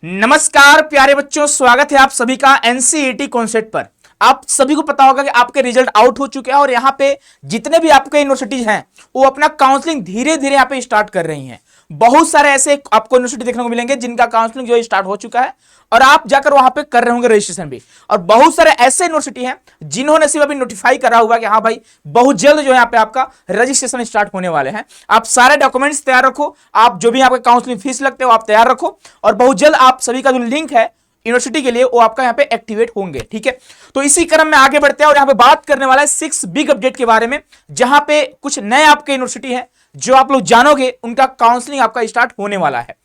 नमस्कार प्यारे बच्चों, स्वागत है आप सभी का एनसीईटी कॉन्सेप्ट पर। आप सभी को पता होगा कि आपके रिजल्ट आउट हो चुके हैं और यहाँ पे जितने भी आपके यूनिवर्सिटीज हैं वो अपना काउंसलिंग धीरे धीरे यहाँ पे स्टार्ट कर रही हैं। बहुत सारे ऐसे आपको यूनिवर्सिटी देखने को मिलेंगे जिनका काउंसलिंग जो स्टार्ट हो चुका है और आप जाकर वहां पे कर रहे होंगे रजिस्ट्रेशन भी। और बहुत सारे ऐसे यूनिवर्सिटी हैं जिन्होंने सिर्फ अभी नोटिफाई करा हुआ कि हाँ भाई बहुत जल्द जो है यहाँ पे आपका रजिस्ट्रेशन स्टार्ट होने वाले हैं। आप सारे डॉक्यूमेंट्स तैयार रखो, आप जो भी आपका काउंसलिंग फीस लगते हो आप तैयार रखो और बहुत जल्द आप सभी का जो लिंक है यूनिवर्सिटी के लिए वो आपका यहाँ पे एक्टिवेट होंगे। ठीक है, तो इसी क्रम में आगे बढ़ते हैं और यहाँ पे बात करने वाला है 6 बिग अपडेट के बारे में, जहां पे कुछ नए आपके यूनिवर्सिटी है जो आप लोग जानोगे, उनका काउंसलिंग आपका स्टार्ट होने वाला है।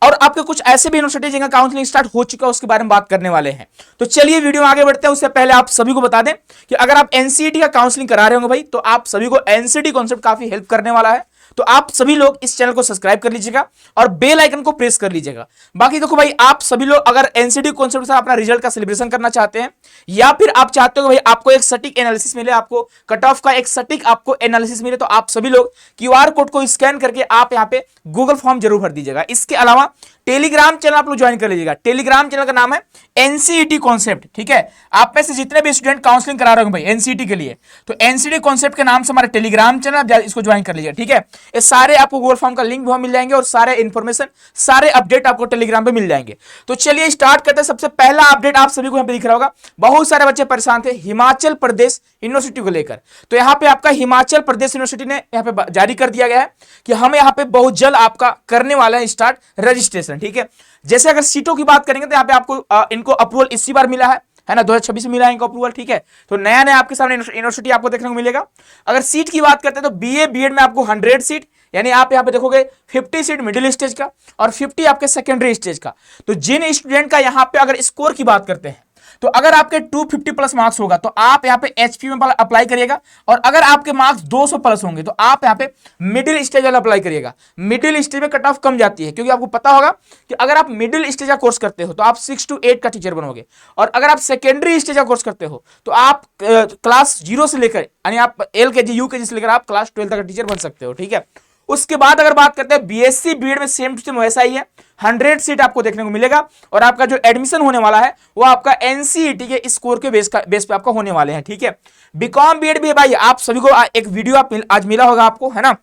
और आपके कुछ ऐसे भी यूनिवर्सिटी जिनका काउंसलिंग स्टार्ट हो चुका है उसके बारे में बात करने वाले हैं। तो चलिए वीडियो में आगे बढ़ते हैं। उससे पहले आप सभी को बता दें कि अगर आप एनसीईटी का काउंसलिंग करा रहे होंगे भाई, तो आप सभी को एनसीईटी कॉन्सेप्ट काफी हेल्प करने वाला है। तो आप सभी लोग इस चैनल को सब्सक्राइब कर लीजिएगा और बेल आइकन को प्रेस कर लीजिएगा। बाकी देखो भाई, आप सभी लोग अगर एनसीईटी कॉन्सेप्ट से अपना रिजल्ट का सेलिब्रेशन करना चाहते हैं या फिर आप चाहते हो भाई आपको एक सटीक एनालिसिस मिले, आपको कट ऑफ का एक सटीक आपको एनालिसिस मिले, तो आप सभी लोग क्यूआर कोड को स्कैन करके आप यहाँ पे गूगल फॉर्म जरूर भर दीजिएगा। इसके अलावा टेलीग्राम चैनल आप लोग ज्वाइन कर लीजिएगा। टेलीग्राम चैनल का नाम है एनसीईटी कॉन्सेप्ट। ठीक है, आप में से जितने भी स्टूडेंट काउंसलिंग करा रहे हो भाई एनसीईटी के लिए, तो एनसीईटी कॉन्सेप्ट के नाम से हमारा टेलीग्राम चैनल, आप इसको ज्वाइन कर लीजिएगा। ठीक है, ये सारे आपको गूगल फॉर्म का लिंक वहां मिल जाएंगे और सारे इंफॉर्मेशन, सारे अपडेट आपको टेलीग्राम पे मिल जाएंगे। तो चलिए स्टार्ट करते हैं। सबसे पहला अपडेट आप सभी को यहाँ पे दिख रहा होगा, बहुत सारे बच्चे परेशान थे हिमाचल प्रदेश यूनिवर्सिटी को लेकर। तो यहाँ पे आपका हिमाचल प्रदेश यूनिवर्सिटी ने यहाँ पे जारी कर दिया गया है कि हम यहाँ पे बहुत जल्द आपका करने वाला है स्टार्ट रजिस्ट्रेशन। ठीक है, जैसे अगर सीटों की बात करेंगे तो यहाँ पे आपको इनको अप्रूवल इसी बार मिला है ना, 2026 में मिला है इनको अप्रूवल। ठीक है, तो नया नया आपके सामने यूनिवर्सिटी आपको देखने को मिलेगा। अगर सीट की बात करते हैं तो बीए बीएड में आपको 100 सीट, यानी आप यहाँ पे देखोगे 50 सीट मिडिल स्टेज का और 50 आपके सेकेंडरी स्टेज का। तो जिन स्टूडेंट का यहाँ पे अगर स्कोर की बात करते हैं तो अगर आपके 250 प्लस मार्क्स होगा तो आप यहाँ पे एचपी में अप्लाई करिएगा, और अगर आपके मार्क्स 200 प्लस होंगे तो आप यहाँ पे मिडिल स्टेज वाला अप्लाई करिएगा। मिडिल स्टेज में कट ऑफ कम जाती है, क्योंकि आपको पता होगा कि अगर आप मिडिल स्टेज का कोर्स करते हो तो आप 6 to 8 का टीचर बनोगे, और अगर आप सेकेंडरी स्टेज का कोर्स करते हो तो आप क्लास 0 से लेकर, यानी आप एलकेजी यूकेजी से लेकर आप क्लास 12 तक का टीचर बन सकते हो। ठीक है, उसके बाद अगर बात करते हैं बीएससी बीएड में सेम टू सेम वैसा ही है, 100 सीट आपको देखने को मिलेगा और आपका जो एडमिशन होने वाला है वो आपका एनसीईटी के स्कोर के बेस पे आपका होने वाले हैं। ठीक है, बीकॉम बीएड भी भाई आप सभी को एक वीडियो आज मिला होगा आपको, है ना।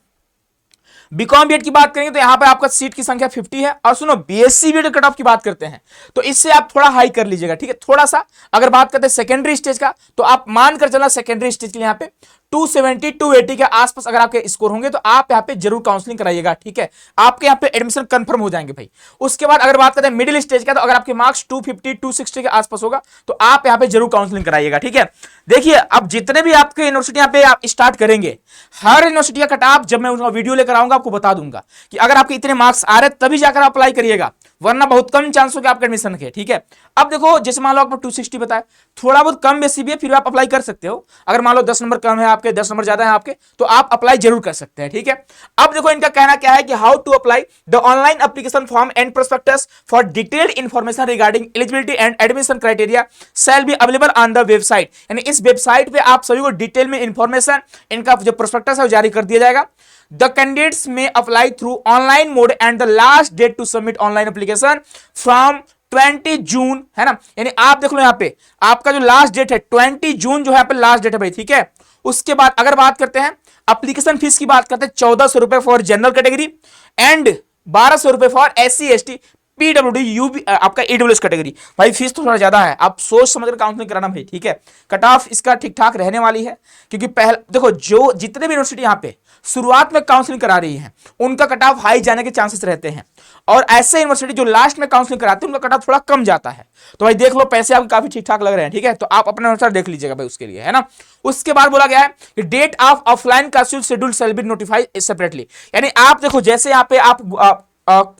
बीकॉम बीएड की बात करेंगे तो यहाँ पे आपका सीट की संख्या 50 है। और सुनो, बीएससी बीएड कट ऑफ की बात करते हैं तो इससे आप थोड़ा हाई कर लीजिएगा। ठीक है, थोड़ा सा अगर बात करते हैं सेकेंडरी स्टेज का तो आप मानकर चलना सेकेंडरी स्टेज के लिए यहाँ पे 270 280 के आसपास अगर आपके स्कोर होंगे तो आप यहाँ पे जरूर काउंसलिंग कराइएगा। ठीक है, आपके यहाँ पे एडमिशन कंफर्म हो जाएंगे भाई। उसके बाद अगर बात करते हैं मिडिल स्टेज का तो अगर आपके मार्क्स 250 260 के आसपास होगा तो आप यहाँ पे जरूर काउंसलिंग कराइएगा। ठीक है, देखिए अब जितने भी आपके यूनिवर्सिटी यहाँ पे आप स्टार्ट करेंगे, हर यूनिवर्सिटी का कट ऑफ जब मैं उसका वीडियो लेकर आऊंगा आपको बता दूंगा कि अगर आपके इतने मार्क्स आ रहे तभी जाकर अप्लाई करिएगा, वरना बहुत कम चांस होगा आपके एडमिशन के। ठीक है, अब देखो जैसे मान लो आपको 260 बताए, थोड़ा बहुत कम बेसी भी है फिर आप अप्लाई कर सकते हो। अगर मान लो 10 नंबर कम है आपके, 10 नंबर ज्यादा है आपके, तो आप अप्लाई जरूर कर सकते हैं। ठीक है, अब देखो इनका कहना क्या है कि how to apply the online application form and prospectus for detailed information regarding eligibility and admission criteria shall be available on the website. यानी इस वेबसाइट पे आप सभी को डिटेल में इंफॉर्मेशन, इनका जो प्रोस्पेक्टस है वो जारी कर दिया जाएगा। The candidates may apply through online mode and the last date to submit online application from 20 जून, है ना। यानी आप देख लो यहाँ पे आपका जो लास्ट डेट है 20 जून जो है यहाँ पे लास्ट डेट है भाई। ठीक है, उसके बाद अगर बात करते हैं एप्लीकेशन फीस की बात करते हैं 1400 रुपए फॉर जनरल कैटेगरी एंड 1200 रुपए फॉर एससी एसटी पीडब्ल्यूडी यूबी आपका ईडब्ल्यूएस कैटेगरी। भाई फीस तो थोड़ा ज्यादा है, आप सोच समझकर काउंसलिंग कराना भाई। ठीक है, कट ऑफ इसका ठीक ठाक रहने वाली है, क्योंकि पहले देखो जो जितने भी यूनिवर्सिटी यहाँ पे शुरुआत में काउंसलिंग करा रही है उनका कट ऑफ हाई जाने के चांसेस रहते हैं, और ऐसे यूनिवर्सिटी जो लास्ट में काउंसलिंग कराते हैं उनका कट ऑफ थोड़ा कम जाता है। तो भाई देख लो, पैसे आपके काफी ठीक ठाक लग रहे हैं। ठीक है, तो आप अपने अनुसार देख लीजिएगा भाई उसके लिए, है ना। उसके बाद बोला गया है कि डेट ऑफ ऑफलाइन का schedule shall be notified separately. यानी आप देखो जैसे यहाँ पे आप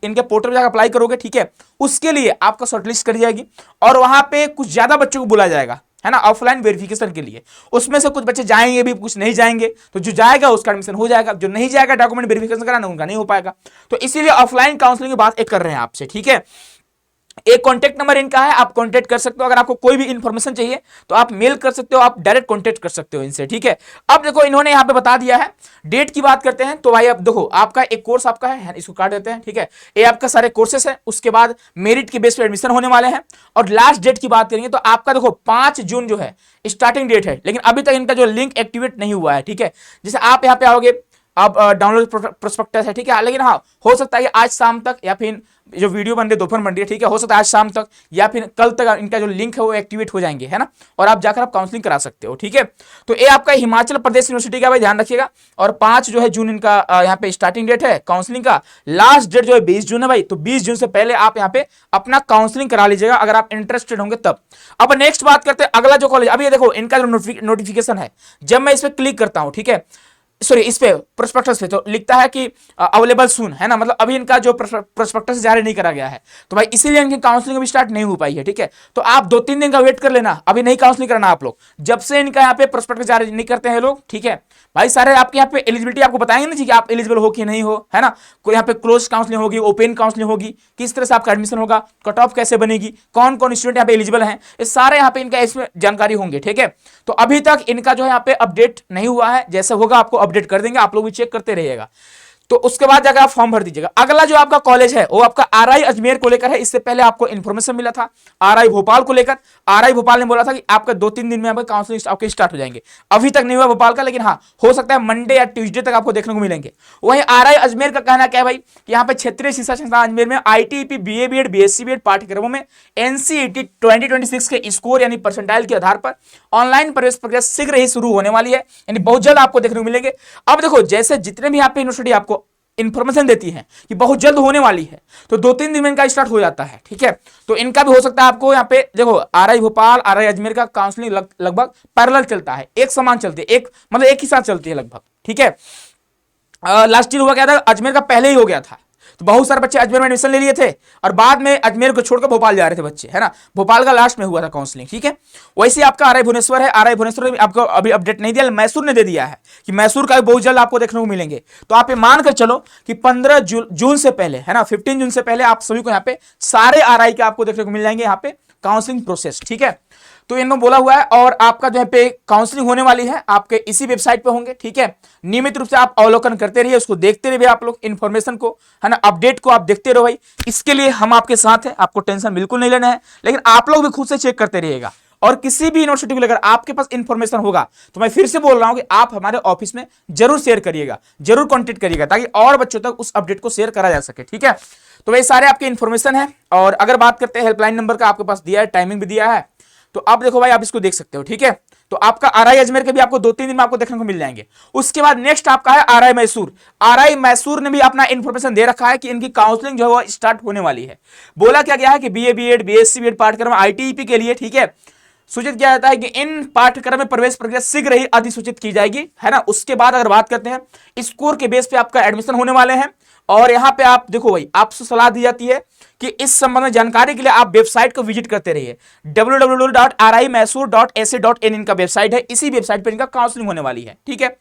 इनके पोर्टल में जाकर अप्लाई करोगे, ठीक है, उसके लिए आपका शॉर्टलिस्ट करी जाएगी और वहां पे कुछ ज्यादा बच्चों को बुलाया जाएगा, है ना, ऑफलाइन वेरिफिकेशन के लिए। उसमें से कुछ बच्चे जाएंगे भी, कुछ नहीं जाएंगे, तो जो जाएगा उसका एडमिशन हो जाएगा, जो नहीं जाएगा डॉक्यूमेंट वेरिफिकेशन कराना उनका नहीं हो पाएगा। तो इसीलिए ऑफलाइन काउंसलिंग की बात एक कर रहे हैं आपसे। ठीक है, एक कॉन्टेक्ट नंबर इनका है, आप कॉन्टेक्ट कर सकते हो। अगर आपको कोई भी इंफॉर्मेशन चाहिए तो आप मेल कर सकते हो, आप डायरेक्ट कॉन्टेक्ट कर सकते हो इनसे, ठीक है। अब देखो इन्होंने यहाँ पे बता दिया है। डेट की बात करते हैं तो भाई अब देखो आपका एक कोर्स आपका है, इसको काट देते हैं, ठीक है। ये आपका सारे कोर्सेस है, उसके बाद मेरिट के बेस पे एडमिशन होने वाले हैं। और लास्ट डेट की बात करेंगे तो आपका देखो 5 जून जो है स्टार्टिंग डेट है, लेकिन अभी तक इनका जो लिंक एक्टिवेट नहीं हुआ है, ठीक है। जैसे आप यहाँ पे आओगे, अब डाउनलोड प्रोस्पेक्टस है, ठीक है। लेकिन हाँ, हो सकता है आज शाम तक या फिर जो वीडियो बन रही है दोपहर बन रही है, ठीक है, हो सकता है आज शाम तक या फिर कल तक इनका जो लिंक है वो एक्टिवेट हो जाएंगे, है ना। और आप जाकर आप काउंसलिंग करा सकते हो, ठीक है। तो ये आपका हिमाचल प्रदेश यूनिवर्सिटी का भाई ध्यान रखिएगा। और 5 जो है जून इनका यहाँ पे स्टार्टिंग डेट है काउंसलिंग का। लास्ट डेट जो है 20 जून है भाई, तो 20 जून से पहले आप यहाँ पे अपना काउंसलिंग करा लीजिएगा अगर आप इंटरेस्टेड होंगे तब। अब नेक्स्ट बात करते हैं अगला जो कॉलेज। अभी देखो इनका जो नोटिफिकेशन है, जब मैं इस पर क्लिक करता हूँ, ठीक है, सॉरी इस पे प्रोस्पेक्टस पे, तो लिखता है कि अवेलेबल सून, है ना, मतलब अभी इनका जो प्रोस्पेक्टस जारी नहीं करा गया है, तो भाई इसीलिए इनकी काउंसलिंग अभी स्टार्ट नहीं हो पाई है, ठीक है। तो आप 2-3 दिन का वेट कर लेना, अभी नहीं काउंसलिंग करना आप लोग, जब से इनका यहाँ पे प्रोस्पेक्टस जारी नहीं करते हैं लोग, ठीक है भाई। सारे आपके यहाँ पे एलिजिबिलिटी आपको बताएंगे ना जी कि आप एलिजिबल हो कि नहीं हो, है ना। कोई यहाँ पे क्लोज काउंसलिंग होगी, ओपन काउंसलिंग होगी, किस तरह से आपका एडमिशन होगा, कट ऑफ कैसे बनेगी, कौन कौन स्टूडेंट यहाँ पे एलिजिबल हैं, ये सारे यहाँ पे इनका इसमें जानकारी होंगे, ठीक है। तो अभी तक इनका जो है यहाँ पे अपडेट नहीं हुआ है, जैसे होगा आपको अपडेट कर देंगे, आप लोग भी चेक करते रहिएगा। तो उसके बाद जाकर आप फॉर्म भर दीजिएगा। अगला जो आपका कॉलेज है वो आपका आरआई अजमेर को लेकर है। इससे पहले आपको इन्फॉर्मेशन मिला था आरआई भोपाल को लेकर। आरआई भोपाल ने बोला था कि आपका 2-3 दिन में आपका काउंसलिंग आपके स्टार्ट हो जाएंगे। अभी तक नहीं हुआ भोपाल का, लेकिन हाँ हो सकता है मंडे या ट्यूसडे तक आपको देखने को मिलेंगे। वहीं आरआई अजमेर का कहना क्या है भाई कि यहाँ पे क्षेत्रीय शिक्षा संस्थान अजमेर में ITEP, BA BEd, BSc BEd पाठ्यक्रमों में एनसीईटी 2026 के स्कोर यानी परसेंटाइल के आधार पर ऑनलाइन प्रवेश प्रक्रिया शीघ्र ही शुरू होने वाली है, यानी बहुत जल्द आपको देखने को मिलेंगे। अब देखो जैसे जितने भी यहाँ पे यूनिवर्सिटी आपको इंफॉर्मेशन देती है कि बहुत जल्द होने वाली है, तो 2-3 दिन में इनका स्टार्ट हो जाता है, ठीक है। तो इनका भी हो सकता है आपको यहाँ पे देखो आरआई भोपाल, आरआई अजमेर का काउंसलिंग लगभग पैरेलल चलता है, एक समान चलती है, एक मतलब एक ही साथ चलती है लगभग, ठीक है। लास्ट ईयर हुआ क्या था, अजमेर का पहले ही हो गया था, तो बहुत सारे बच्चे अजमेर में एडमिशन ले लिए थे और बाद में अजमेर को छोड़कर भोपाल जा रहे थे बच्चे, है ना। भोपाल का लास्ट में हुआ था काउंसलिंग, ठीक है। वैसे आपका आरआई भुवनेश्वर है, आरआई भुवनेश्वर ने आपको अभी अपडेट नहीं दिया, मैसूर ने दे दिया है कि मैसूर का भी बहुत जल्द आपको देखने को मिलेंगे। तो आप ये मानकर चलो कि 15 जून से पहले, है ना, 15 जून से पहले आप सभी को यहाँ पे सारे आरआई के आपको देखने को मिल जाएंगे यहाँ पे काउंसलिंग प्रोसेस, ठीक है। तो इन्होंने बोला हुआ है और आपका जो है पे काउंसलिंग होने वाली है आपके इसी वेबसाइट पे होंगे, ठीक है। नियमित रूप से आप अवलोकन करते रहिए, उसको देखते रहिए आप लोग, इन्फॉर्मेशन को, है ना, अपडेट को आप देखते रहो भाई। इसके लिए हम आपके साथ हैं, आपको टेंशन बिल्कुल नहीं लेना है, लेकिन आप लोग भी खुद से चेक करते रहिएगा। और किसी भी यूनिवर्सिटी को लेकर आपके पास इंफॉर्मेशन होगा तो मैं फिर से बोल रहा हूं कि आप हमारे ऑफिस में जरूर शेयर करिएगा, जरूर कॉन्टेक्ट करिएगा, ताकि और बच्चों तक उस अपडेट को शेयर करा जा सके, ठीक है। तो वही सारे आपके इंफॉर्मेशन है। और अगर बात करते हैं हेल्पलाइन नंबर का, आपके पास दिया है, टाइमिंग भी दिया है, तो आप देखो भाई आप इसको देख सकते हो, ठीक है। तो आपका आरआई अजमेर के भी आपको 2-3 दिन में आपको देखने को मिल जाएंगे। उसके बाद नेक्स्ट आपका है आरआई मैसूर। आरआई मैसूर ने भी अपना इंफॉर्मेशन दे रखा है कि इनकी काउंसलिंग जो है वो स्टार्ट होने वाली है। बोला क्या गया है कि बीए बीएड, बीएससी बीएड पाठ्यक्रम आईटीईपी के लिए, ठीक है, सूचित किया जाता है कि इन पाठ्यक्रम में प्रवेश प्रक्रिया शीघ्र ही अधिसूचित की जाएगी, है ना। उसके बाद अगर बात करते हैं स्कोर के बेस पे आपका एडमिशन होने वाले हैं। और यहां पे आप देखो भाई आपसे सलाह दी जाती है कि इस संबंध में जानकारी के लिए आप वेबसाइट को विजिट करते रहिए। www.rimysore.ac.in इनका वेबसाइट है, इसी वेबसाइट पर इनका काउंसलिंग होने वाली है, ठीक है।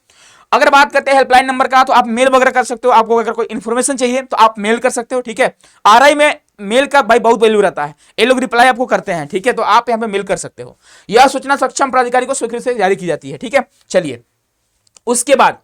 अगर बात करते हैं हेल्पलाइन नंबर का, तो आप मेल वगैरह कर सकते हो, आपको अगर कोई इन्फॉर्मेशन चाहिए तो आप मेल कर सकते हो, ठीक है। आरआई में मेल का भाई बहुत वैल्यू रहता है, ये लोग रिप्लाई आपको करते हैं, ठीक है। तो आप यहाँ पे मेल कर सकते हो। यह सूचना सक्षम प्राधिकारी को स्वीकृति से जारी की जाती है, ठीक है। चलिए उसके बाद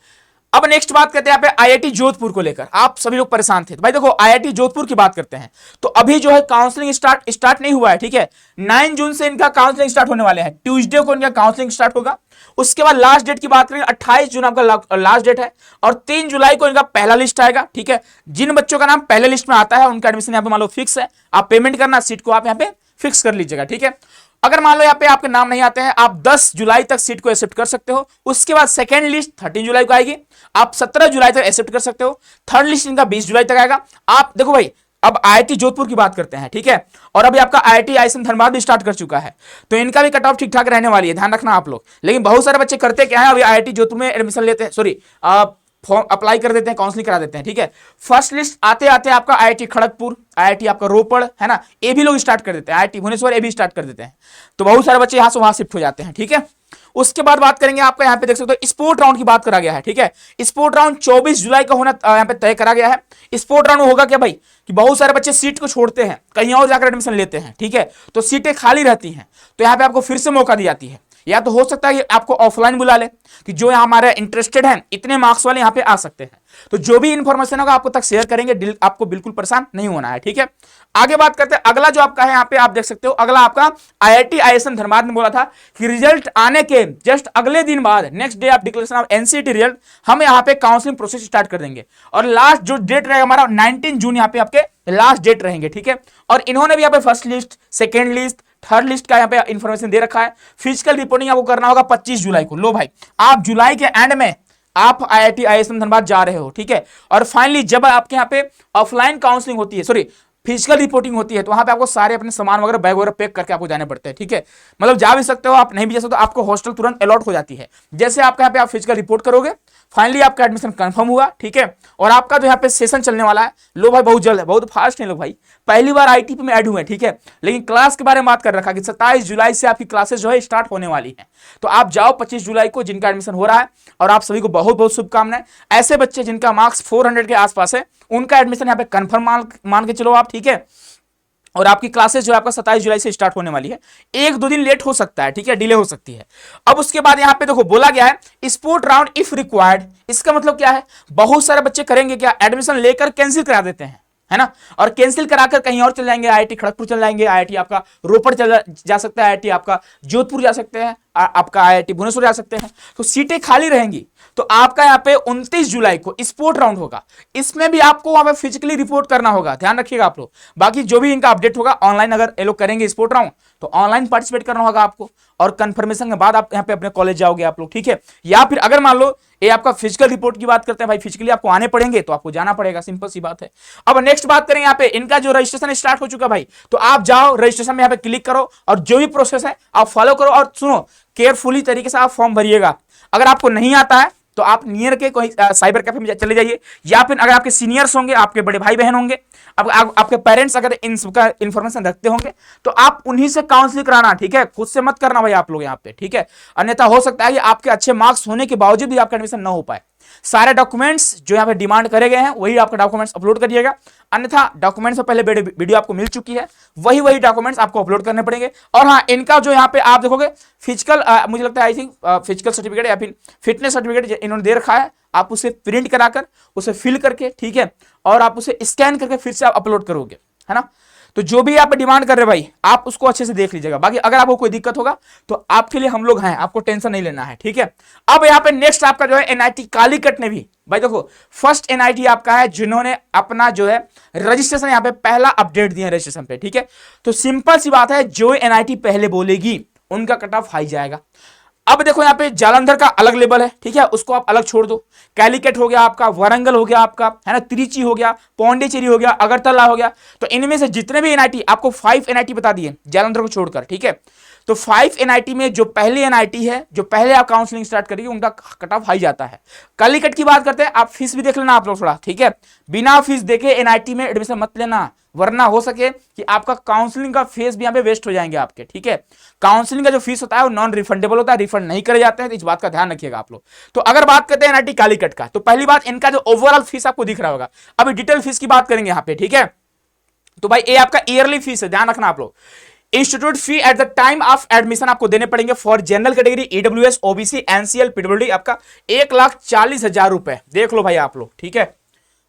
अब नेक्स्ट बात करते हैं यहाँ पे आईआईटी जोधपुर को लेकर। आप सभी लोग परेशान थे, तो भाई देखो आईआईटी जोधपुर की बात करते हैं। तो अभी जो है काउंसलिंग स्टार्ट नहीं हुआ है, ठीक है। 9 जून से इनका काउंसलिंग स्टार्ट होने वाले हैं, ट्यूसडे को इनका काउंसलिंग स्टार्ट होगा। उसके बाद लास्ट डेट की बात करें 28 जून आपका लास्ट डेट है और 3 जुलाई को इनका पहला लिस्ट आएगा, ठीक है। जिन बच्चों का नाम पहले लिस्ट में आता है उनका एडमिशन यहाँ पे मान लो फिक्स है, आप पेमेंट करना, सीट को आप यहाँ पे फिक्स कर लीजिएगा, ठीक है। अगर मान लो यहाँ पे आपके नाम नहीं आते हैं, आप 10 जुलाई तक सीट को एक्सेप्ट कर सकते हो। उसके बाद सेकेंड लिस्ट 13 जुलाई को आएगी, आप 17 जुलाई तक एक्सेप्ट कर सकते हो। थर्ड लिस्ट इनका 20 जुलाई तक आएगा। आप देखो भाई अब आईआईटी जोधपुर की बात करते हैं, ठीक है। और अभी आपका आईआईटी आईएसएम धनबाद भी स्टार्ट कर चुका है, तो इनका भी कट ऑफ ठीक ठाक रहने वाली है, ध्यान रखना आप लोग। लेकिन बहुत सारे बच्चे करते क्या है, अभी आईआईटी जोधपुर में एडमिशन लेते हैं, सॉरी फॉर्म अप्लाई कर देते हैं, काउंसलिंग करा देते हैं, ठीक है। फर्स्ट लिस्ट आते आते आपका आईआईटी खड़गपुर, आईआईटी आपका रोपड़, है ना, ये भी लोग स्टार्ट कर देते हैं, आईआईटी भुवनेश्वर ये भी स्टार्ट कर देते हैं। तो बहुत सारे बच्चे यहाँ से वहां शिफ्ट हो जाते हैं, ठीक है। उसके बाद बात करेंगे आपका यहाँ पे देख सकते हो स्पोर्ट राउंड की बात करा गया है, ठीक है। स्पोर्ट राउंड 24 जुलाई का होना यहाँ पे तय करा गया है। स्पोर्ट राउंड होगा क्या भाई कि बहुत सारे बच्चे सीट को छोड़ते हैं, कहीं और जाकर एडमिशन लेते हैं, ठीक है, तो सीटें खाली रहती हैं, तो यहाँ पे आपको फिर से मौका दी जाती है। या तो हो सकता है कि आपको ऑफलाइन बुला ले कि जो यहाँ हमारे इंटरेस्टेड हैं इतने मार्क्स वाले यहाँ पे आ सकते हैं। तो जो भी इंफॉर्मेशन होगा आपको तक शेयर करेंगे, आपको बिल्कुल परेशान नहीं होना है, ठीक है। आगे बात करते हैं अगला जो आपका है, यहाँ पे आप देख सकते हो अगला आपका IIT ISM धनबाद ने बोला था कि रिजल्ट आने के जस्ट अगले दिन बाद, next day of declaration of NCET result, हम यहाँ पे काउंसलिंग प्रोसेस स्टार्ट कर देंगे और लास्ट जो डेट रहेगा हमारा 19 जून यहाँ पे आपके लास्ट डेट रहेंगे, ठीक है। और इन्होंने भी यहाँ पे first list, second list, third list का यहाँ पे इंफॉर्मेशन दे रखा है। फिजिकल रिपोर्टिंग आपको करना होगा 25 जुलाई को। लो भाई, आप जुलाई के एंड में आप IIT ISM धनबाद जा रहे हो, ठीक है। और फाइनली जब आपके यहाँ पे ऑफलाइन काउंसलिंग होती है, सॉरी फिजिकल रिपोर्टिंग होती है, तो वहां पे आपको सारे अपने सामान वगैरह बैग वगैरह पैक करके आपको जाने पड़ते हैं, ठीक है। मतलब जा भी सकते हो, आप नहीं भी जा सकते हो, आपको हॉस्टल तुरंत अलॉट हो जाती है। जैसे आपके यहाँ पे आप फिजिकल रिपोर्ट करोगे, फाइनली आपका एडमिशन कंफर्म हुआ, ठीक है। और आपका जो यहाँ पे सेशन चलने वाला है, लो भाई बहुत जल्द है, बहुत फास्ट है लोग भाई, पहली बार ITP में ऐड हुए, ठीक है। लेकिन क्लास के बारे में बात कर रखा कि 27 जुलाई से आपकी क्लासेस जो है स्टार्ट होने वाली है। तो आप जाओ 25 जुलाई को जिनका एडमिशन हो रहा है, और आप सभी को बहुत बहुत शुभकामनाएं। ऐसे बच्चे जिनका मार्क्स 400 के आसपास है, उनका एडमिशन यहाँ पे कंफर्म मान के चलो आप, ठीक है। और आपकी क्लासेस जो है आपका 27 जुलाई से स्टार्ट होने वाली है। 1-2 दिन लेट हो सकता है, ठीक है, डिले हो सकती है। अब उसके बाद यहाँ पे देखो बोला गया है स्पोर्ट राउंड इफ रिक्वायर्ड। इसका मतलब क्या है, बहुत सारे बच्चे करेंगे क्या, एडमिशन लेकर कैंसिल करा देते हैं, है ना, और कैंसिल कराकर कहीं और चले जाएंगे, IIT खड़गपुर चले जाएंगे, IIT आपका रोपड़ जा सकता है, IIT आपका जोधपुर जा सकते हैं, आपका IIT भुवनेश्वर जा सकते हैं। तो सीटें खाली रहेंगी। तो आपका यहाँ पे 29 जुलाई को स्पोर्ट राउंड होगा, इसमें भी आपको वहां पे फिजिकली रिपोर्ट करना होगा, ध्यान रखिएगा आप लोग। बाकी जो भी इनका अपडेट होगा ऑनलाइन, अगर ये लोग करेंगे स्पोर्ट राउंड तो ऑनलाइन पार्टिसिपेट करना होगा आपको, और कंफर्मेशन के बाद आप यहाँ पे अपने कॉलेज जाओगे आप लोग, ठीक है। या फिर अगर मान लो ये आपका फिजिकल रिपोर्ट की बात करते हैं भाई, फिजिकली आपको आने पड़ेंगे तो आपको जाना पड़ेगा, सिंपल सी बात है। अब नेक्स्ट बात करें यहाँ पे इनका जो रजिस्ट्रेशन स्टार्ट हो चुका भाई, तो आप जाओ रजिस्ट्रेशन में यहाँ पे क्लिक करो और जो भी प्रोसेस है आप फॉलो करो, और सुनो केयरफुली तरीके से आप फॉर्म भरिएगा। अगर आपको नहीं आता है तो आप नियर के कोई साइबर कैफे में चले जाइए, या फिर अगर आपके सीनियर्स होंगे, आपके बड़े भाई बहन होंगे, आपके पेरेंट्स अगर इन सबका इंफॉर्मेशन रखते होंगे तो आप उन्हीं से काउंसलिंग कराना, ठीक है, खुद से मत करना भाई आप लोग यहाँ पे, ठीक है। अन्यथा हो सकता है कि आपके अच्छे मार्क्स होने के बावजूद भी आपका एडमिशन ना हो पाए। सारे डॉक्यूमेंट्स जो यहाँ पे डिमांड करे गए हैं वही आपका डॉक्यूमेंट्स अपलोड करिएगा, अन्यथा डॉक्यूमेंट्स में पहले वीडियो आपको मिल चुकी है, वही डॉक्यूमेंट्स आपको अपलोड करने पड़ेंगे। और हाँ, इनका जो यहाँ पे आप देखोगे फिजिकल, मुझे लगता है आई थिंक फिजिकल सर्टिफिकेट या फिर फिटनेस सर्टिफिकेट इन्होंने दे रखा है, आप उसे प्रिंट कराकर उसे फिल करके, ठीक है, और आप उसे स्कैन करके फिर से आप अपलोड करोगे, है ना। तो जो भी आप डिमांड कर रहे हैं भाई, आप उसको अच्छे से देख लीजिएगा। बाकी अगर आपको कोई दिक्कत होगा तो आपके लिए हम लोग हैं, आपको टेंशन नहीं लेना है, ठीक है। अब यहाँ पे नेक्स्ट आपका जो है NIT कालीकट ने भी भाई देखो फर्स्ट NIT आपका है जिन्होंने अपना जो है रजिस्ट्रेशन यहाँ पे पहला अपडेट दिया रजिस्ट्रेशन पे, ठीक है। तो सिंपल सी बात है, जो NIT पहले बोलेगी उनका कट ऑफ हाई जाएगा। अब देखो यहाँ पे जालंधर का अलग लेवल है, ठीक है, उसको आप अलग छोड़ दो। कैलिकट हो गया आपका, वारंगल हो गया आपका, है ना, त्रिची हो गया, पौंडीचेरी हो गया, अगरतला हो गया। तो इनमें से जितने भी NIT, आपको 5 NIT बता दिए जालंधर को छोड़कर, ठीक है। तो 5 NIT में जो पहले NIT है, जो पहले आप काउंसलिंग स्टार्ट करिए, उनका कट ऑफ हाई जाता है। कालीकट की बात करते हैं, आप फीस भी देख लेना आप लोग थोड़ा, ठीक है। बिना फीस देखे NIT में एडमिशन मत लेना, वरना हो सके कि आपका काउंसलिंग का फीस भी यहाँ पे वेस्ट हो जाएंगे आपके, ठीक है। काउंसलिंग का जो फीस होता है वो नॉन रिफंडेबल होता है, रिफंड नहीं करे जाते हैं, तो इस बात का ध्यान रखिएगा आप लोग। तो अगर बात करते हैं NIT कालीकट का, तो पहली बात इनका जो ओवरऑल फीस आपको दिख रहा होगा, अभी डिटेल फीस की बात करेंगे यहाँ पे, ठीक है। तो भाई ये आपका ईयरली फीस है, ध्यान रखना आप लोग। Institute fee at the time of admission आपको देने पड़ेंगे for general category EWS OBC NCL PWD आपका 1,40,000 रुपए। देख लो भाई आप लोग, ठीक है,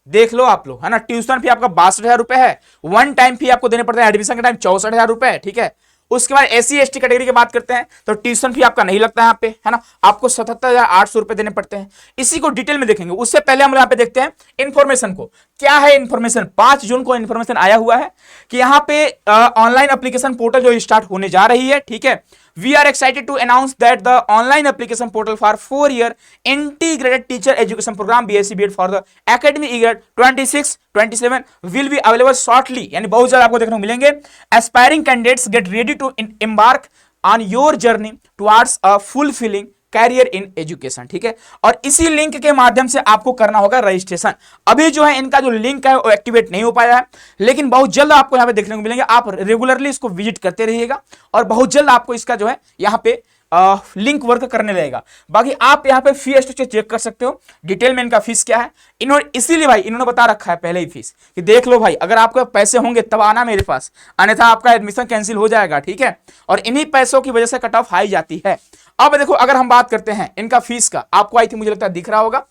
देख लो आप लोग, है ना। ट्यूशन फी आपका 62,000 रुपए है। वन टाइम फी आपको देने पड़ता है एडमिशन के टाइम 64,000 रुपए, ठीक है। उसके बाद SC ST कैटेगरी की बात करते हैं तो ट्यूशन फी आपका नहीं लगता है यहाँ पे, है ना, आपको 77,800 रुपए देने पड़ते हैं। इसी को डिटेल में देखेंगे, उससे पहले हम यहाँ पे देखते हैं इन्फॉर्मेशन को। क्या है इन्फॉर्मेशन, 5 जून को इन्फॉर्मेशन आया हुआ है कि यहाँ पे ऑनलाइन एप्लीकेशन पोर्टल जो स्टार्ट होने जा रही है, ठीक है। We are excited to announce that the online application portal for 4-year integrated teacher education program BSc B.Ed for the academic year 26-27 will be available shortly, यानी बहुत जल्द आपको देखने को मिलेंगे। Aspiring candidates get ready to embark on your journey towards a fulfilling career in education, ठीक है। और इसी लिंक के माध्यम से आपको करना होगा रजिस्ट्रेशन। अभी जो है इनका जो लिंक है वो एक्टिवेट नहीं हो पाया है, लेकिन बहुत जल्द आपको यहाँ पे देखने को मिलेंगे। आप रेगुलरली इसको विजिट करते रहिएगा और बहुत जल्द आपको इसका जो है यहाँ पे लिंक वर्क करने लगेगा। बाकी आप यहाँ पे फी स्ट्रक्चर चेक कर सकते हो, डिटेल में इनका फीस क्या है। इन्होंने इसीलिए भाई इन्होंने बता रखा है पहले ही फीस कि देख लो भाई, अगर आपके पैसे होंगे तब आना मेरे पास, अन्यथा आपका एडमिशन कैंसिल हो जाएगा, ठीक है। और इन्हीं पैसों की वजह से कट ऑफ हाई जाती है। अब देखो अगर हम बात करते हैं इनका फीस का, आपको आई थी मुझे लगता है दिख रहा होगा।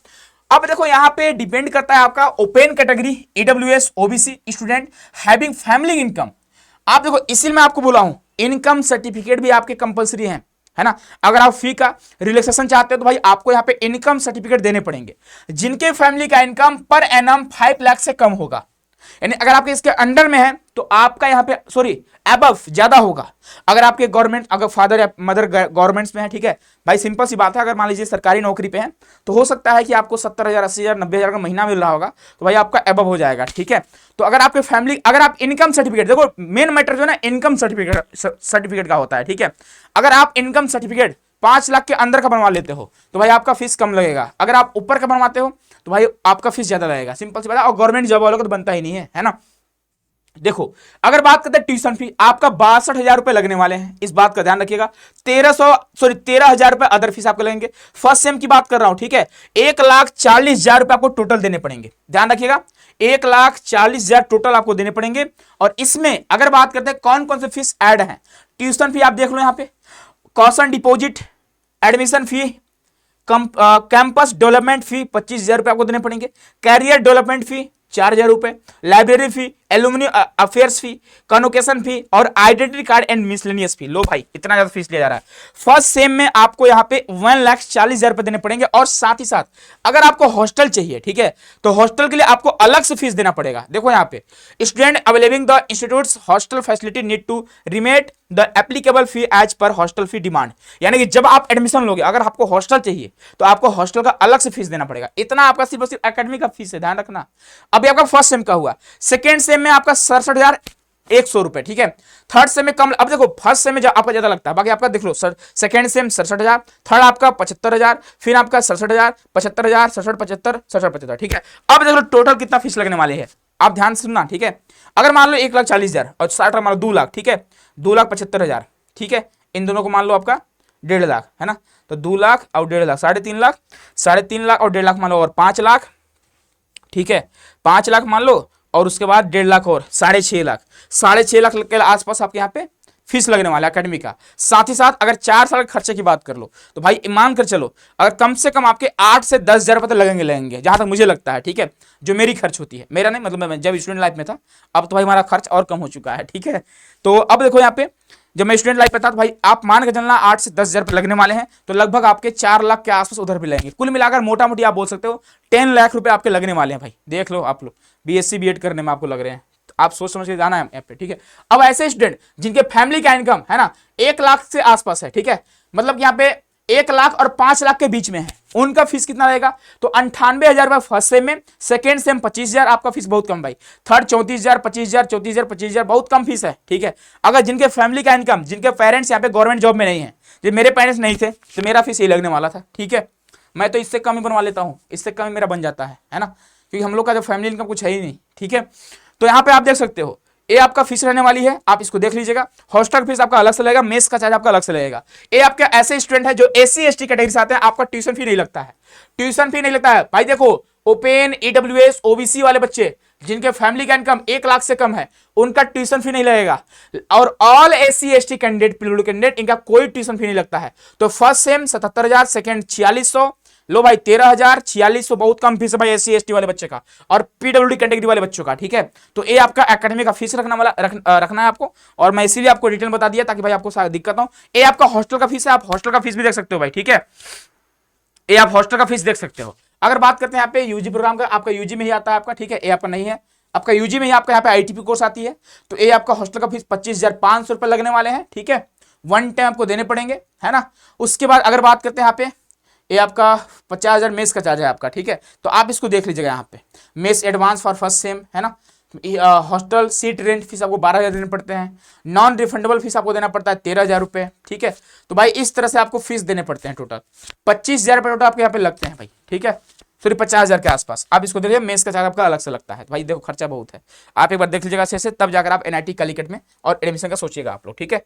अब देखो यहाँ पे डिपेंड करता है आपका open category, EWS, OBC student having family income. आप देखो इसीलिए मैं आपको बोला हूं इनकम सर्टिफिकेट भी आपके कंपलसरी है ना। अगर आप फी का रिलैक्सेशन चाहते हो तो भाई आपको यहाँ पे इनकम सर्टिफिकेट देने पड़ेंगे, जिनके फैमिली का इनकम पर एनम 5 लाख से कम होगा। यानी अगर आपके इसके अंडर में है तो आपका यहाँ पे सॉरी अबव ज्यादा होगा। अगर आपके गवर्नमेंट, अगर फादर या मदर गवर्नमेंट्स में है, ठीक है भाई, सिंपल सी बात है, अगर मान लीजिए सरकारी नौकरी पे है तो हो सकता है कि आपको 70,000, 80,000, 90,000 का महीना मिल रहा होगा, तो भाई आपका अबव हो जाएगा, ठीक है। तो अगर आपके फैमिली, अगर आप इनकम सर्टिफिकेट, देखो मेन मैटर जो है ना इनकम सर्टिफिकेट का होता है, ठीक है। अगर आप इनकम सर्टिफिकेट 5 लाख के अंदर का बनवा लेते हो तो भाई आपका फीस कम लगेगा। अगर आप ऊपर का बनवाते हो तो भाई आपका फीस ज्यादा लगेगा, सिंपल सी बात है। और गवर्नमेंट जॉब वालों को तो बनता ही नहीं है ना। देखो अगर बात करते हैं ट्यूशन फी, आपका 62,000 रुपए लगने वाले हैं, इस बात का ध्यान रखिएगा। 13,000 रुपए अदर फीस आपको लगेंगे। फर्स्ट सेम की बात कर रहा हूं, ठीक है। 1,40,000 रुपए आपको टोटल देने पड़ेंगे, ध्यान रखिएगा। 1,40,000 टोटल आपको देने पड़ेंगे। और इसमें अगर बात करते हैं कौन कौन से फीस ऐड है, ट्यूशन फी आप देख लो यहाँ पे, caution deposit, admission fee, campus development fee 25,000 रुपए आपको देने पड़ेंगे, कैरियर डेवलपमेंट फी 4,000 रुपए, लाइब्रेरी फी, एलुमनी अफेयर्स फी, कन्वोकेशन फी और आइडेंटिटी कार्ड एंड मिसलेनियस फी। लो भाई इतना ज्यादा फीस लिया जा रहा है। फर्स्ट सेम में आपको यहाँ पे 1,40,000 रुपए देने पड़ेंगे। और साथ ही साथ अगर आपको हॉस्टल चाहिए, ठीक है, तो हॉस्टल के लिए आपको अलग से फीस देना पड़ेगा। देखो यहाँ पे student availing the institute hostel facility need to remit the applicable fee as per hostel fee demand. यानी कि जब आप एडमिशन लोगे, अगर आपको हॉस्टल चाहिए तो आपको हॉस्टल का अलग से फीस देना पड़ेगा। इतना आपका सिर्फ और सिर्फ एकेडमी का फीस है, ध्यान रखना। अभी आपका फर्स्ट सेम का हुआ, सेकेंड सेम में आपका 67,100 रुपए, ठीक है। थर्ड सेम में कम, अब देखो फर्स्ट सेम में आपका ज्यादा लगता है, बाकी आपका देख लो सर, सेकेंड सेम 67,000, थर्ड आपका 75,000, फिर आपका 67,000, 75,000, 67, 75, 67, 75, ठीक है। अब देख लो टोटल कितना फीस लगने वाले हैं, आप ध्यान से सुनना, ठीक है। अगर मान लो 1,40,000 और 60 मान लो 2 लाख, ठीक है, 2,75,000, ठीक है। इन दोनों को मान लो आपका 1.5 लाख, है ना। तो 2 लाख और 1.5 लाख, 3.5 लाख, 3.5 लाख और 1.5 लाख मान लो, और 5 लाख, ठीक है, 5 लाख मान लो, और उसके बाद 1.5 लाख और 6.5 लाख, 6.5 लाख के आसपास आपके यहाँ पे फीस लगने वाला है अकेडमी का। साथ ही साथ अगर 4 साल के खर्चे की बात कर लो तो भाई मान कर चलो, अगर कम से कम आपके 8 से 10,000 रुपए तो लगेंगे जहां तक मुझे लगता है, ठीक है। जो मेरी खर्च होती है, मेरा नहीं, मतलब मैं जब स्टूडेंट लाइफ में था, अब तो भाई हमारा खर्च और कम हो चुका है, ठीक है। तो अब देखो यहाँ पे जब मैं स्टूडेंट लाइफ में था तो भाई आप मान के चलना 8 से 10,000 रुपए लगने वाले हैं, तो लगभग आपके 4 लाख के आसपास उधर भी लगेंगे। कुल मिलाकर मोटा मोटी आप बोल सकते हो 10 लाख रुपए आपके लगने वाले हैं भाई। देख लो आप लोग बीएससी बीएड करने में आपको लग रहे हैं, आप सोच समझ के जाना है यहाँ पे, ठीक है। अब ऐसे स्टूडेंट जिनके फैमिली का इनकम है ना 1 लाख से आसपास है, ठीक है, मतलब यहाँ पे 1 लाख और 5 लाख के बीच में है, उनका फीस कितना रहेगा, तो 98,000 रुपए फर्स्ट सेम में, सेकेंड सेम 25,000, आपका फीस बहुत कम भाई। थर्ड 34,000, 25,000, 34,000, 25,000, बहुत कम फीस है, ठीक है। अगर जिनके फैमिली का इनकम, जिनके पेरेंट्स यहाँ पे गवर्नमेंट जॉब में नहीं है, जब मेरे पेरेंट्स नहीं थे तो मेरा फीस यही लगने वाला था, ठीक है। मैं तो इससे कम ही बनवा लेता हूँ, इससे कम ही मेरा बन जाता है ना, क्योंकि हम लोग का जो फैमिली इनकम कुछ है ही नहीं, ठीक है। तो यहाँ पे आप देख सकते हो ये आपका फीस रहने वाली है, आप इसको देख लीजिएगा। हॉस्टल फीस आपका अलग से लगेगा, मेस का चार्ज आपका अलग से लगेगा। ये आपके ऐसे स्टूडेंट है जो एससी एसटी कैटेगरी से आते हैं, आपका ट्यूशन फी नहीं लगता है, ट्यूशन फी नहीं लगता है भाई। देखो ओपन, ईडब्ल्यूएस, ओबीसी वाले बच्चे जिनके फैमिली का इनकम 1 लाख से कम है, उनका ट्यूशन फी नहीं लगेगा। और all SC ST candidate, PWD candidate, इनका कोई ट्यूशन फी नहीं लगता है। तो फर्स्ट सेम 77,000, सेकेंड 4,600, लो भाई 13,000, 4,600, बहुत कम फीस है भाई एससी एसटी वाले बच्चे का और पीडब्ल्यूडी कैटेगरी वाले बच्चों का, ठीक है। तो ये आपका एकेडमी का फीस रखना है आपको, और मैं इसीलिए आपको डिटेल बता दिया ताकि भाई आपको सारी दिक्कत हो। ये आपका हॉस्टल का फीस है, आप हॉस्टल का फीस भी देख सकते हो भाई, ठीक है। ये आप हॉस्टल का फीस देख सकते हो। अगर बात करते हैं यहाँ पे यूजी प्रोग्राम का, आपका यूजी में ही आता है आपका, ठीक है। ये आपका नहीं है, आपका यूजी में ही आपका यहाँ पे आईटीपी कोर्स आती है। तो ये आपका हॉस्टल का फीस 25,500 रुपए लगने वाले हैं, ठीक है। 1 टाइम आपको देने पड़ेंगे, है ना। उसके बाद अगर बात करते हैं यहाँ पे, ये आपका 50,000 मेस का चार्ज है आपका, ठीक है। तो आप इसको देख लीजिएगा यहाँ पे, mess advance for first sem, है ना। हॉस्टल सीट रेंट फीस आपको 12,000 देने पड़ते हैं। नॉन रिफंडेबल फीस आपको देना पड़ता है 13,000 रुपए, ठीक है। तो भाई इस तरह से आपको फीस देने पड़ते हैं। टोटल 25,000 रुपए टोटल आपके यहाँ पे लगते हैं भाई, ठीक है। सिर्फ 50,000 के आसपास। आप इसको देखिए, मेस का चार्ज आपका अलग से लगता है। भाई देखो खर्चा बहुत है, आप एक बार देख लीजिएगा अच्छे से, तब जाकर आप एनआईटी कलिकट में और एडमिशन का सोचिएगा आप लोग, ठीक है।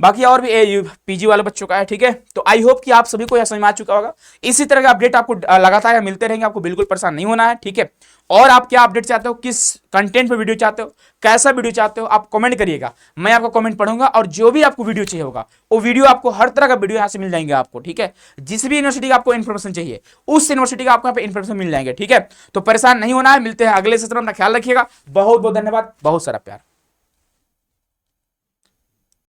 बाकी और भी पीजी वाले बच्चों का है, ठीक है। तो आई होप कि आप सभी को यह समझ में आ चुका होगा। इसी तरह का अपडेट आपको लगातार मिलते रहेंगे, आपको बिल्कुल परेशान नहीं होना है, ठीक है। और आप क्या अपडेट चाहते हो, किस कंटेंट पे वीडियो चाहते हो, कैसा वीडियो चाहते हो, आप कमेंट करिएगा, मैं आपका कमेंट पढ़ूंगा। और जो भी आपको वीडियो चाहिए होगा वो वीडियो आपको, हर तरह का वीडियो यहाँ से मिल जाएंगे आपको, ठीक है। जिस भी यूनिवर्सिटी का आपको इन्फॉर्मेशन चाहिए उस यूनिवर्सिटी का आपको यहाँ पे इन्फॉर्मेशन मिल जाएंगे, ठीक है। तो परेशान नहीं होना है, मिलते हैं अगले सेशन में, अपना ख्याल रखिएगा। बहुत बहुत धन्यवाद, बहुत सारा प्यार।